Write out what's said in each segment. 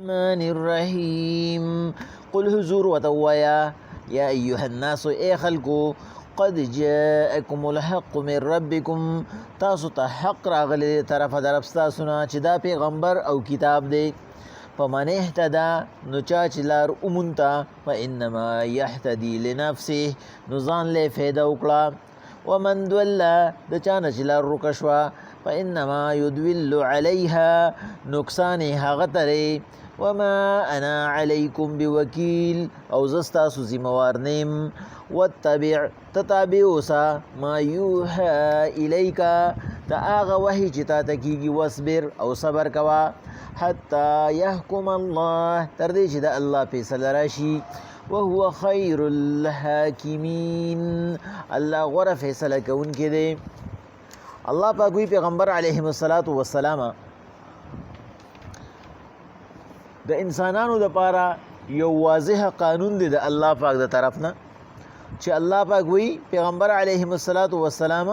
الرحمن الرحیم قل حضور وتویا یا ایها الناس ای خلقو قد جاءکم الحق من ربکم تاسو ته حق راغلی طرف درب ستاسونا چې دا پیغمبر او کتاب دی فمن اهتدى نو چا چې لار اومونته فانما یهتدي لنفسه نو ځان له فایده وکړه ومن دول د چا نه چې لار ورکه شوه فانما يدل عليها نقصان هغه ترې وما انا عليكم بوکیل او زستاسو ذمہوار نیم واتبع تتابع اوسا ما یوحى الیک تا هغه وحی چې تا ته کیږي واصبر او صبر کوا حتی یحکم الله تر دې چې د الله فیصله راشي وهو خیر الحاکمین الله غوره فیصله کوونکی دی الله پاک وی پیغمبر علیه الصلاۃ والسلام د انسانانو د پاره یو واضح قانون دی د الله پاک د طرف نه چې الله پاک وی پیغمبر علیه الصلاۃ والسلام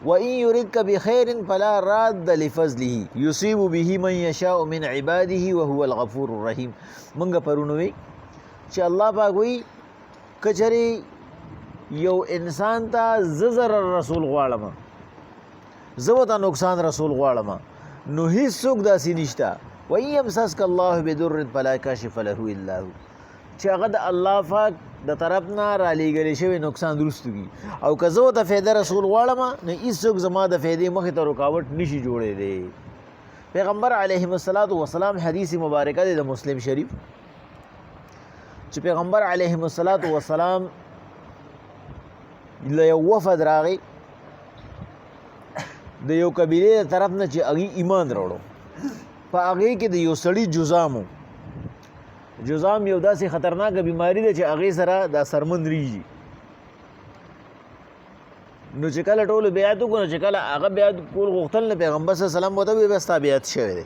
وان يردك بخير فلا راد لفضله يصيب به من يشاء من عباده وهو الغفور الرحيم منګه پرونوي چې الله پاک وی کچري یو انسان ته ززر رسول غواړم زه ته نقصان رسول غواړم نو هیڅ څوک داسې نشته وان يمسسك الله بدر فلا كاشف له الا هو چې هغه د الله پاک د طرف نه را لېږلی شوی نقصان درستو کی او که زه ته فایده رسول غواړم نو هیڅ څوک زما د فایدې مخې ته رکاوټ نشي جوړېدی پیغمبر علیه الصلاۃ والسلام حدیث مبارکه دی د مسلم شریف چې پیغمبر علیه الصلاۃ والسلام له یو وفد راغی د یو قبیلې د طرف نه چې هغې ایمان راوړو په هغې کې د یو سړي جزام یو داسې خطرناکه بیماری ده چې هغې سره دا سرمن ریږي نو چې کله ټولو بیعت وکړو نو چې کله هغه بیعت کول غوښتل نه پیغمبر صلی الله علیه وسلم ورته وویل بس تا بیعت شوی دی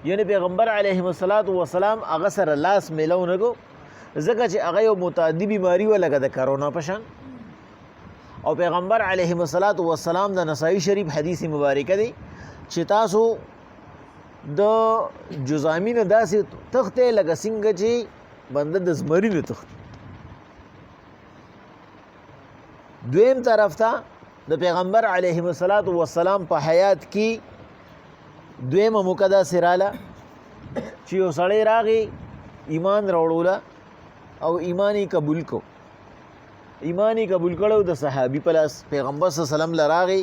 یعنې پیغمبر علیه الصلاۃ والسلام هغه سره لاس میلو نه کو ځکه چې هغه یو متعدي بیماري وه لکه د کرونا په شان او پیغمبر علیه الصلاۃ والسلام د نسائی شریف حدیث مبارکه دی چې تاسو د جزامي نه داسې تختې لکه څنګه چې بنده د زمري نه تختې دویم طرف ته د پیغمبر علیه الصلاۃ والسلام په حیات کې دویمه موقع داسې راله چې یو سړی راغی ایمان راوړوله او ایمان یې قبول کو ایمان یې قبول کړو د صحابي په لاس پیغمبر صلی الله علیه وسلم له راغی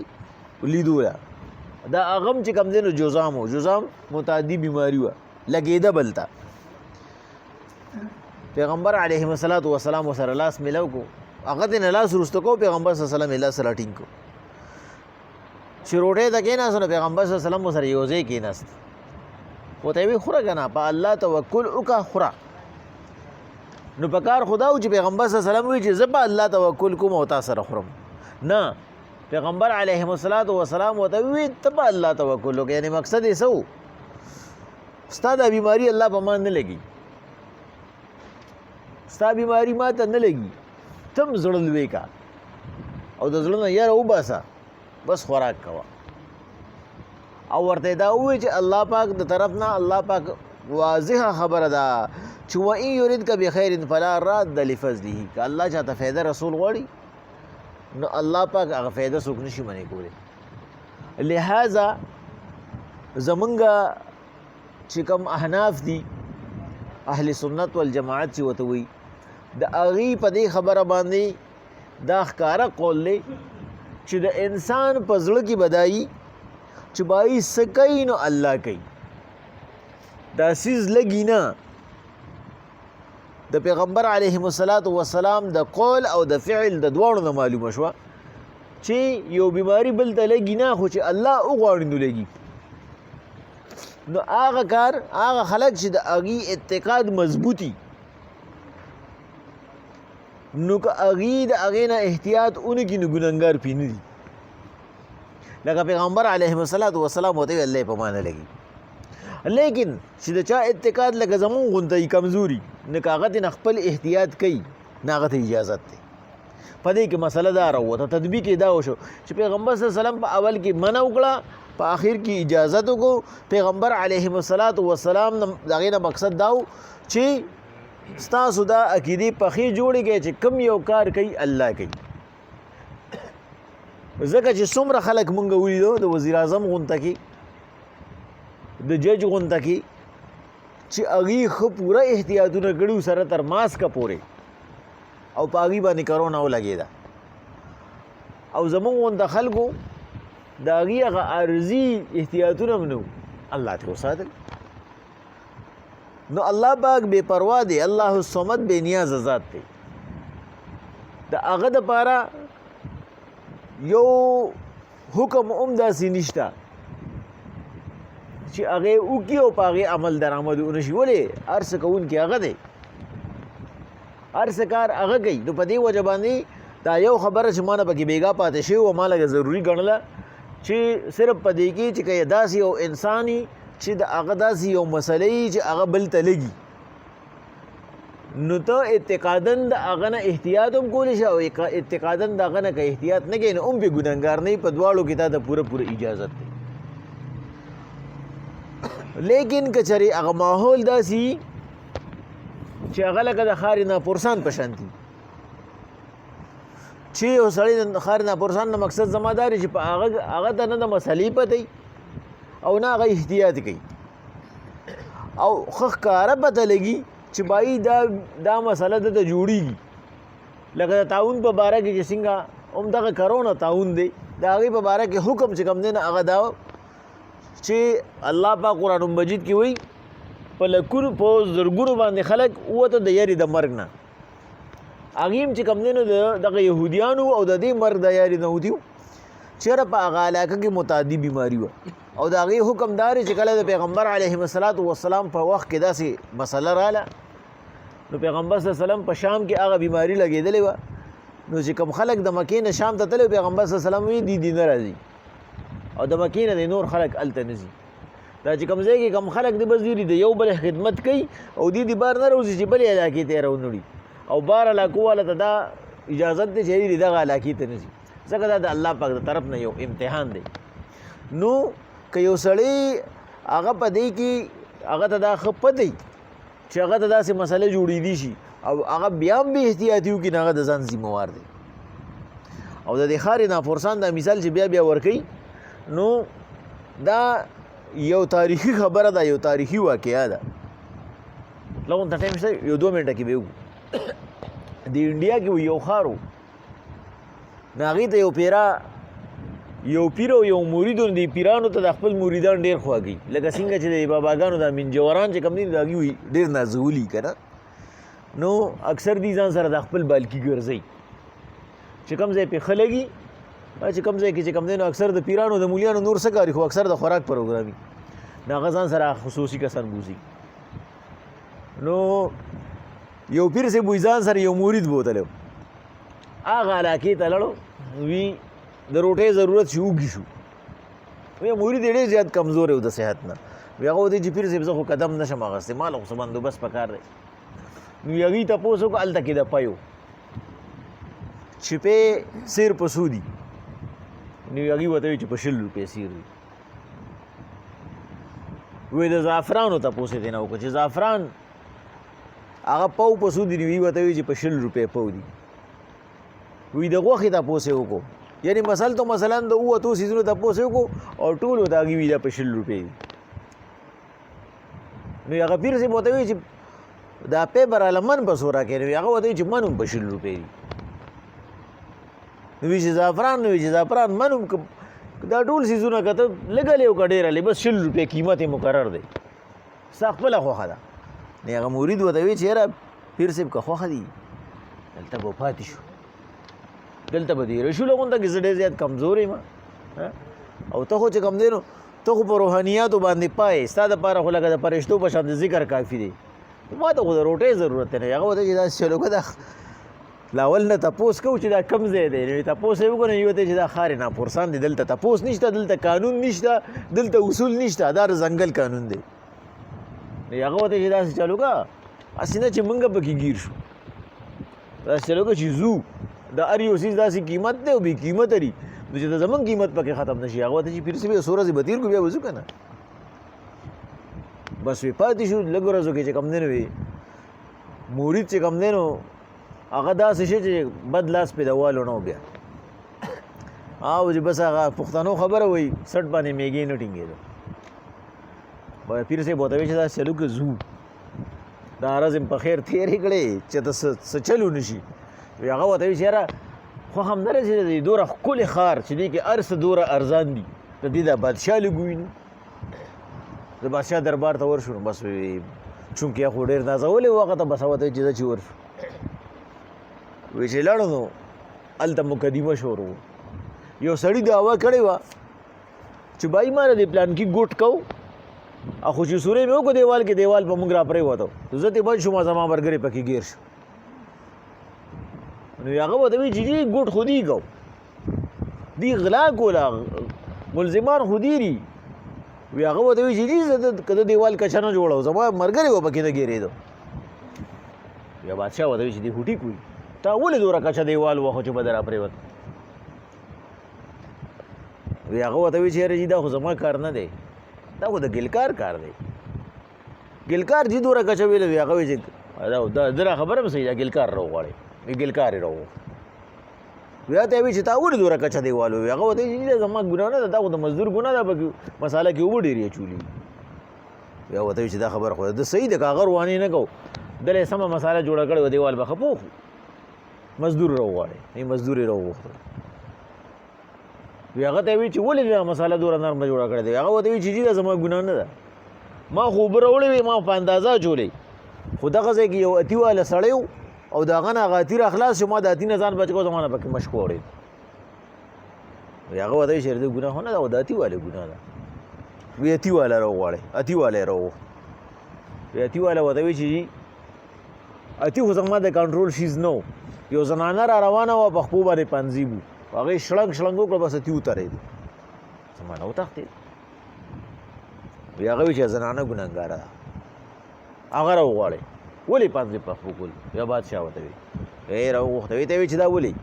لیدوله دا اغم چې کم دی نو جزام متعدی بیماری وه لګېده بلته پیغمبر علیه الصلاۃ والسلام ورسره لاس میلاو کو هغه ته نه لاس وروسته کو پیغمبر صلی الله علیه وسلم یې لاس راټینګ کو چې روټۍ ته کېناست نو پیغمبر صلی الله علیه وسلم ورسره یو ځای کېناست ورته یې ویل خوره که نه په الله توکل وکړه خوره نو په کار خدا و چې پیغمبر صلی الله علیه وسلم وایي چې زه په الله توکل کوم او تا سره خورم نه پیغمبر علیه الصلاۃ والسلام ورته وویل ته په الله توکل وکړه یعنې مقصد یې څه و ستا دا بیماري الله په ما نه لګي ستا بیماري ما ته نه لګي تم زړه لوی کا او د زړه نه یاره وباسه بس خوراک کوه او ورته دا ووایي چې الله پاک د طرف نه الله پاک واضحه خبره ده چې وان یردک بخیر فلا راد لفضله که الله چاته فایده رسول غواړي نو الله پاک هغه فایده څوک نشي منې کولی لہذا زمونږه چې کوم احناف دي اهل سنت والجماعت چې ورته وایي د هغې په دې خبره باندې دا ښکاره قول دی چې د انسان په زړه کې به دا وي چې بایي څه کوي نو الله کوي دا څیز لګي نه د پیغمبر علیه الصلاۃ والسلام د قول او د فعل د دواړو نه معلومه شوه چې یو بیماری بل ته لګي نه خو چې الله وغواړي نو لګي نو هغه کار هغه خلک چې د هغې اعتقاد مضبوطي نو که هغې د هغې نه احتیاط ونکړي نو ګنهګار پې نه دي لکه پیغمبر علیه الصلاۃ والسلام ورته ویل الله په ما نه لګي لیکن چې د چا اعتقاد لکه زمون غونته کمزوري نه که هغه نه خپل احتیاط کوي نه هغه ته اجازت دی په دې کې مسله دا راووته تطبیق یې دا وشو چې پیغمبر صلی الله علیه وسلم په اول کې منع وکړه په آخر کې اجازت وکړو. پیغمبر علیه الصلاۃ والسلام دغه نه مقصد داو چې ستاسو دا عقیدې پخې جوړېږي چې کم یو کار کوي الله کوي. ځکه چې څومره خلک مونږ ولیدو د وزیر اعظم غونډه کې د جج غونډه کې چې هغې ښه پوره احتیاطونه کړي سره تر ماسکه پورې او په هغې باندې کرونا ولګېده او زمونږ غونډه خلکو د هغې هغه عارضي احتیاطونه هم نه وو الله ترې وساتل. نو الله پاک بے پروا دی. الله الصمد بے نیاز ذات دی. د هغه دپاره یو حکم هم داسې نشته چې هغې وکړي او په هغې عمل درآمد ونه شي. ولې هر څه کوونکی هغه دی، هر څه کار هغه کوي. نو په دې وجه باندې دا یو خبره چې ما نه پکې بېګا پاتې شوې وه ما لږه ضروري ګڼله چې صرف په دې کې چې که داسې یو انسان چې د هغه داسې یو مسله وي چې هغه بل ته لګي نو ته اعتقاداً د هغه نه احتیاط هم کولی شي او اعتقاداً د هغه نه که احتیاط نه کوې نو هم پې ګنهګار نه وي. په دواړو کې تا ته پوره اجازت دی. لیکن که چېرې هغه ماحول داسې وي چې هغه لکه د ښاري ناپرسان په شانتي چې یو سړی د ښاري ناپرسان نه مقصد زما دا دی چې په هغه ته نه د مسلې پته وي او نه هغه احتیاط کوي او ښه ښکاره پته لګي چې بای دا مسله دته جوړیږي. لکه د تعاون په باره کې چې څنګه هم دغه کرونا تعاون دی د هغې په باره کې حکم چې کوم دی نه هغه دا چې الله پاک قرآن مجید کې وایي په لکونو په زرګونو باندې خلک ووته د یارې د مرګ نه. هغې هم چې کوم دی نو دغه یهودیانو او د دې مرګ د یارې نه وتي چېرې په هغه علاقه کې متعدي بیماري وه او د هغې حکم دا دی چې کله د پیغمبر علیه الصلاۃ والسلام په وخت کې داسې مسله راله نو پیغمبر صلی الله علیه وسلم په شام کې هغه بیماري لګېدلې وه نو چې کوم خلک د مکې نه شام ته تللی پیغمبر صلی الله علیه وسلم وایي دی نه راځي او د مکې نه د نور خلک هلته نه ځي. دا چې کوم ځای کې کوم خلک دی بس دوی د یو بل خدمت کوي او دی بار نه راوځي چې بلې علاقې ته یې راونړي او بار علاقو والا ته دا اجازت دی چې دی دغه علاقې ته نه ځي ځکه دا د الله پاک د طرف نه یو امتحان دی. نو که یو سړی هغه په دې کې هغه ته دا ښه پته وي چې هغه ته داسې مسله جوړېدي شي او هغه بیا هم بې احتیاطي وکړي نو هغه د ځان ذمهوار دی. او د دې ښاري ناپرسان دا مثال چې بیا ورکوي نو دا یو تاریخي خبره ده، یو تاریخي واقعه ده. لغون ته ټایم شته یو 2 منټه کې به وګورو. د انډیا کې یو ښار و نو هغې ته یو پیر او یو مرید و. د پیرانو ته د خپل مریدان ډېر خواږي لکه څنګه چې د باباګانو د منجوران چې کوم دي د هغې ډېر نازولي که نه نو اکثر دي ځان سره د خپل بالکي ګرځوي چې کوم ځای پې ښه لګي چې کوم ځای کې چې کوم دی نو اکثر د پیرانو د مولیانو نور څه کاري خو اکثر د خوراک پروګرام وي نو هغه ځان سره خصوصي کسان بوځي. نو یو پیر صاحب وایي ځان سره یو مرید بوتلی هغه علاقې ته لاړو وي د روټۍ ضرورت شي وږي شو وی مرید ډېر زیات کمزور و د صحت نه وی هغه ودی چې پیر صاحب زه خو قدم نشم اخیستی مال خو څه بندوبست پکار دی. نو هغې تپوس وکړو هلته کې د پیو چې پې سیر په څو دي نو هغې ورته وایي چې په 100 روپۍ سیر وي. وی د زعفرانو تپوس یې ترېنه وکړو چې زعفران هغه پو په څو دي نو هغې ورته وایي چې په 100 روپۍ پو دي. وی د غوښې تپوس یې وکړو یعنی مثلا د 2 سیزونو تپوس یې وکړو او ټول ورته هغې وي دا په 100 روپۍ دي. نو هغه پیر صاحب ورته وایي چې دا پی به راله من په څو راکوې نو هغه ورته وایي چې من هم په 100 روپۍ دي. نو وایي چې زعفران نو وایي چې زعفران من هم دا ټول سیزونه که ته لږه او که ډېره لې بس 100 روپۍ قیمت یې مقرر دی ستا خپله خوښه ده. نو هغه مرید ورته وایي چې یاره پیر صاحب که خوښه دي دلته به پاتې شو دلته به دیره شو لغونته کې زه ډېر زیات کمزور یم او ته خو چې کوم دی نو ته خو په روحانیاتو باندې پایې ستا دپاره خو لکه د فرشتو په شان د ذکر کافي دی ما ته خو د روټۍ ضرورت دی. هغه ورته چې داسې چلو که دا لاول نه تپوس کوو چې دا کم ځای دی نو تپوس یې وکړو نو یې ورته چې دا ښار ناپرسان دی دلته تپوس نشته دلته قانون نشته دلته اصول نشته دا د ځنګل قانون دی. نو هغه ورته چې داسې چلو که هسې نه چې موږ پکې ګیر شو داسې چلو که چې ځو د هر یو څیز داسې قیمت دی او بې قیمته دي نو چې د زمونږ قیمت پکې ختم نه شي هغه ته چې پیر صاحب څو ورځې به تېر کړو بیا به ځو که نه بس وی پاتې شو لږ ورځو کې چې کم دی نو وي مرید چې کم دی نو هغه داسې شي چې بد لاس پې د والو نه و بیا او چې بس هغه پښتنو خبره وایي سټ باندې میږي نه ټینګېدو پیر صاحب ورته وایي چې دا چلو که ځو دا ورځ په خیر تېرې کړې چې ته څه چلو نه شي وي هغه ورته وایي چې یاره خو همداره چې دی دومره ښکلې ښار چې دې کې هر څه دومره ارزان دي د دې دا بادشاه لږ ووینو د بادشاه دربار ته ورشو نو بس چونکې خو ډېر نازولی و هغه ته بس هغه ته چې زه چې ورشو وی چې لاړو نو هلته مقدمه شروع و یو سړي دعوا کړې وه چې بای ما نه دې پلان کې ګوټ کوو خو چې سورې مې وکړو دیوال کې دیوال په موږ را پرېوتو نو زه ترې بند شوم زما ملګری پکې ګیر شو نو هغه ورته وایي چې جی ګوټ خو دې کوو دې غلا کوله ملزمان خو دې دي وی هغه ورته وایي چې جی زه که د دیوال کچه نه جوړوم زما ملګری به پکې نه ګیرېدو بیا بادشاه ورته وایي چې دې خو ټیک وي تا ولې دومره کچه دیوال وخو چې به در را پرېوت وی هغه ورته وایي چې یاره جي دا خو زما کار نه دی دا خو د ګلکار کار دی ګلکار جي دومره کچه ویله وی هغه وایي چې دا را خبره به صحیح ده ګلکار راوغواړئ وی ګلکار یې راوغواړه وی هغه ته وایي چې تا ولې دومره کچه دیوال وی هغه ورته وایي چې دا زما ګناه نه ده دا خو د مزدور ګناه ده پکې مساله کې اوبه ډېرې اچولي وی هغه ورته وایي چې دا خبره خو ده صحیح ده که هغه روانې نه کوو دله یې سمه مساله جوړه کړې وه دیوال به ښه پوخ مزدور راوغواړئ مزدور یې راوغوښته وی هغه ته وایي چې ولې دا مساله دومره نرمه جوړه کړې ده هغه ورته وایي چې جي دا زما ګناه نه ده ما خو اوبه راوړې وې ما په اندازه اچولې خو دغه ځای کې یو اتي واله سړی و او د هغه نه هغه اتي راخلاص شو ما د اتي نه ځان بچ کړو زما نه پکې مشک واورېد وی هغه ورته وایي چې د ګناه خو نه ده او د اتي والې ګناه ده وی اتي واله راوغواړئ اتي واله یې راوغوښت وی اتي واله ورته وایي چې جي اتي خو زما د کنټرول شیز نه و یو زنانه را روانه وه په خپو باندې پنځي وو هغې شړنګ شړنګ وکړه بس اتي وترېدو زما نه وتښتېد وی هغه وایي چې زنانه ګنهګاره ده هغه راوغواړئ ولې پنځې په خپو کول بیا بادشاه ورته وایي راوغوښته وی ته وایي چې دا ولې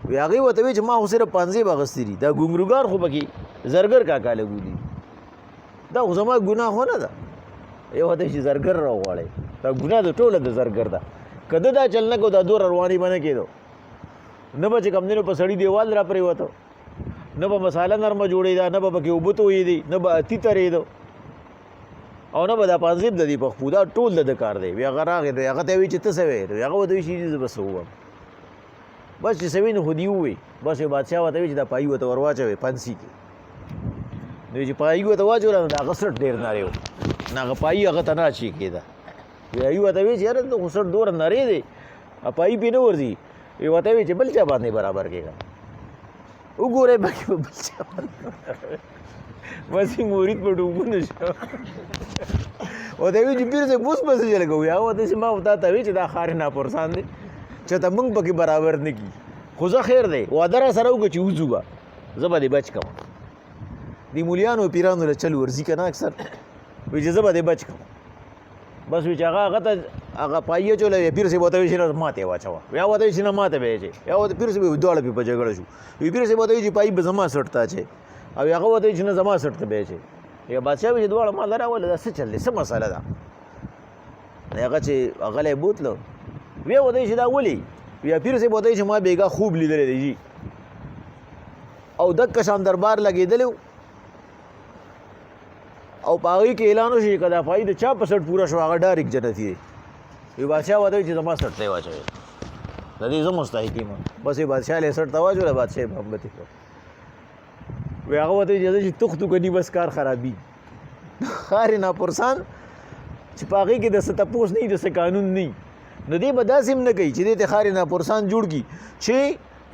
وی هغې ورته وایي چې ما خو صرف پنځې به اخېستې دي دا ګونګروګان خو پکې زرګر کاکا لګولي دا خو زما ګناه خو نه ده یو ورته چې زرګر راوغواړئ دا ګناه د ټوله د زرګر ده که ده دا چل نه کو دا دومره رواني به نه کېدو نه به چې کم دی نو په سړي دیوال را پرېوته نه به مساله نرمه جوړېده نه به پکې اوبه تویېدې نه به اتي ترېده او نه به دا پانځیب د دې په خپو دا ټول د ده کار دی وی هغه راغی نو هغه ته وایي چې ته څه وایې نو هغه ورته وایي چې زه به څه ووایم بس چې څه وي نو خو دې ووایي بس یو بادشاه ورته وایي چې دا پایي ورته ور واچوئ پنسي کې نو چې پایي ورته واچوله نو د هغه سټ ډېر نری و نو هغه پایي هغه ته نه اچې کېده وی ورته وایي چې یاره ته خو سټ دومره نری دی پایي پې نه ورځي وی ورته وایي چې بل چا باندې برابر کېږه وګورئ پکې به بل چا باندې بس یې مرید په ډوبونه شو ورته وایي چې پیر صاحب اوس به څه چل کوو هغه ورته چې ما خو تا ته وایي چې دا ښار ناپرسان دی چې ته موږ پکې برابر نه کي خو زه خیر دی واده را سره وکړه چې وځو به زه به دې بچ کوم دې مولیانو پیرانو له چل ورځي که نه اکثر وایي چې زه به دې بچ کوم بس وی چې هغه ته هغه پایې اچوله وی پیر صاحب ورته وایي چې نه ماته یې واچوه یا ورته وایي چې نه ماته به یې اچوې یا ورته پیر صاحب دواړه پې په جګړه شو وی پیر صاحب ورته وایي چې پایي به زما سټ ته اچوې او هغه ورته وایي چې نه زما سټ ته به یې اچوې یا بادشاه وایي چې دواړه ما له راوله دا څه چل دی څه مسله ده هغه چې هغه له یې بوتلو وی ورته وایي چې دا ولې یا پیر صاحب ورته وایي چې ما بېګا خوب لیدلی دی جي او دقه شان دربار لګېدلی او په هغې کې اعلان وشي که دا پایي د چا په سټ پوره شو هغه ډایرکټ جنتي دی وی بادشاه ورته وایي چې زما سټ ته یې واچوئ د دې زه مستحق یم بس یې بادشاه له سټ ته واچوله بادشاه یې محبت یې کړ وی هغه ورته وایي چې زه چې تختو کني بس کار خرابي ښار یې ناپرسان چې په هغې کې د څه تپوس نه وي د څه قانون نه وي نو دې به داسې هم نه کوي چې دې ته ښار یې ناپرسان جوړ کړي چې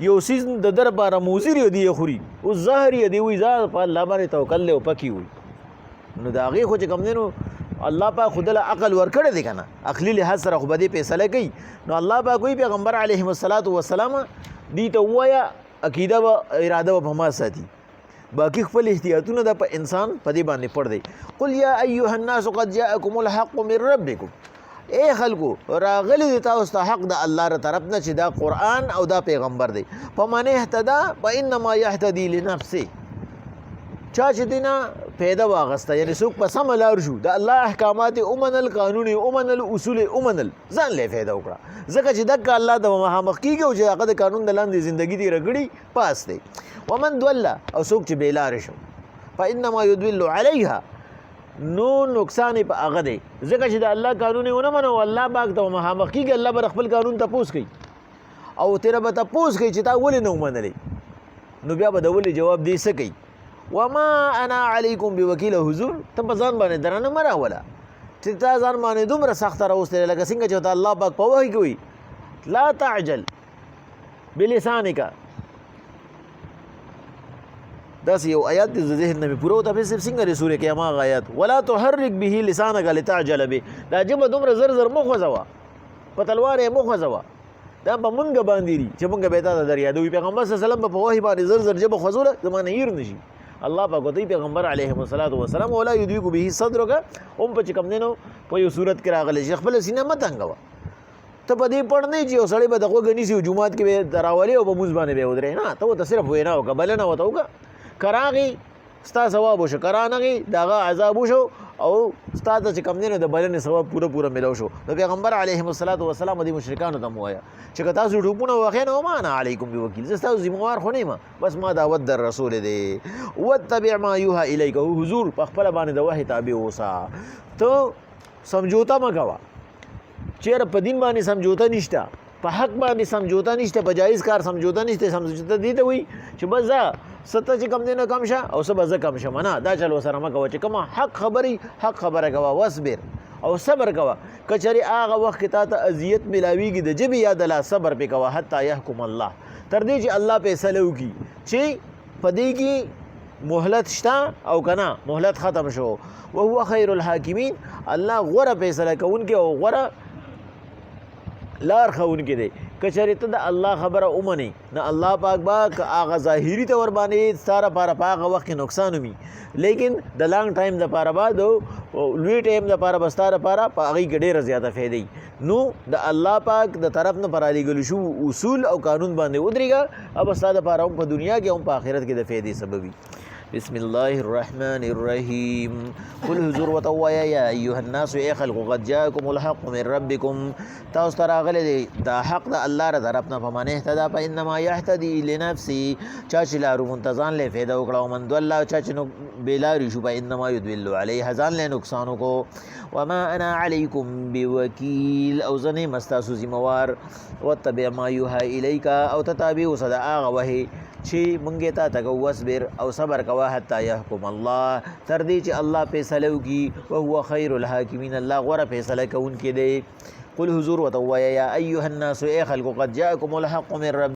یو سیز د ده لپاره موزیر یې دی یې خوري اوس زهر یې دی وایي زه په الله باندې توکل دی او پکې وي نو د هغې خو چې کوم دی نو الله پاک خو دله عقل ورکړی دی که نه عقلي لحاظ سره خو به دې فیصله کوي نو الله پاک وایي پیغمبر علیهم الصلاة والسلام دې ته ووایه عقیده به اراده به په ما ساتي باقي خپل احتیاطونه ده په انسان په دې باندې پړ دی قل یا ایها الناس قد جاءکم الحق من ربکم اے خلکو راغلی دی تاسو ته حق د الله تر طرف نه چې دا قرآن او دا پیغمبر دی. فمن اهتدى فانما يهتدي لنفسه، چا چې دینا پیدا واغسته یعنی څوک په سم لار شو د الله احکامات اومنل، قانون اومنل، اصول اومنل، ځان له فایده وکړه، ځکه چې دغه الله د مخامخ کیږي او چې هغه د قانون د لاندې ژوندګي دی رګړي پاس دی. ومن دول او څوک چې بیلار شو فانما يدل عليها، نو نقصان په هغه دی ځکه چې د الله قانون ونه منو، الله پاک ته مخامخ کیږي، الله بر خپل قانون تپوس کوي او تیرا به تپوس کوي چې تا ولې نه ومنلې، نو بیا به د ولې جواب دی څه کوي. وما انا علیکم بوکیل، حضور ته په ځان باندې درنه مه راوله چې تا ځان باندې دومره سخته راوستلې لکه څنګه چې ورته الله پاک په وحی کوي. لا تعجل بلسانک، داسې یو آیات دی ذهن نه مې پوره وته په څنګه دی سورې کې هماغه آیات ولا تحرک به لسانک لتعجل به، دا ژبه دومره زر زر مه خوځوه، په تلوار یې مه خوځوه، دا به مونږ باندې دي چې مونږ به تا ته در یادوي. پیغمبر صلی الله علیه وسلم په وحی باندې زر زر ژبه خوځوله زمانه هیر نشي. الله پاک وتی پیغمبر علیه الصلاۃ والسلام ولا یدریک به صدرک، هم په کوم دینو په یو صورت کې راغلی چې خپل سینه مت انګوا، ته په دې پړ نه چې یو سړی به دغه غنی سي جمعات کې به دراولي او په موږ باندې به ودرې نه، ته ته صرف وینا او قبل نه وته وکا کراغي ستا ثواب وشو، کرانغي دغه عذاب وشو او ستا ته چې کوم دینو د بلنې ثواب پوره ملو شو. نو پیغمبر علیه الصلاۃ والسلام دې مشرکانو ته وایا چې که تاسو ټوپونه واخې نو ما انا علیکم بوکیل، زه تاسو ذمہوار خو نه ما، بس ما دعوت در رسول دی. واتبع ما یوحى الیک، حضور په خپل باندې د وحی تابع اوسه، ته سمجھوتا مګوا، چیرې په دین باندې سمجھوتا نشته، په حق باندې سمجھوتا نشته، په جایز کار سمجھوتا نشته. سمجھوتا دی ته وي چې بس سته چې کم دینه کم شه او سبا زه کم شم نه، دا چل وسره مکوه چې کومه حق خبره کوه، واصبر او صبر کوه، کچری هغه وخت کې تا ته اذیت ملاویږي د جبې یا د لا صبر پې کوه حتی یحکم الله، تر دې چې الله فیصله وکړي چې په دې کې مهلت شته او کنه مهلت ختم شو. وهو خیر الحاکمین، الله غوره فیصله کوونکی او غوره لار خونکی دی. کچری ته د الله خبره اومني نه الله پاک با هغه ظاهری طور باندې ستاره پاره په هغه وخت کې نقصان وي، لیکن د لانګ ټایم د پاره بعد لوی ټایم د پاره بستاره پاره په هغه کې ډیره زیاته فائدې. نو د الله پاک د طرف نه پر علی ګل شو اصول او قانون باندې ودرېګا، اب ستاره پاره هم په دنیا کې هم په آخرت کې د فائدې سبب وي. بسم الله الرحمن الرحیم. قل حضور وتوایا یا ایها الناس ای خلق قد جاءکم الحق من ربکم، تاسو ته راغلی دی دا حق د الله را طرف نه، فمن اهتدى فانما يهتدي لنفسه، چا چې لارو منتظان له فایده وکړه، او من الله چا چې نو بیلاری شو فانما يدل علیه ځان له نقصان کو. وما انا علیکم بوکیل، او زنه مستاسو ذمہوار. واتبع ما یوحى الیک، او تتابع وصدا هغه وحی چې مونږه ته تکو، واصبر او صبر کوه حتی یحکم الله، تر دې چې الله فیصله وکړي. وهو خیر الحاکمین، الله غوره فیصله کوونکی دی. قل حضور وتوایا یا ایها الناس ای خلق قد جاءکم الحق من رب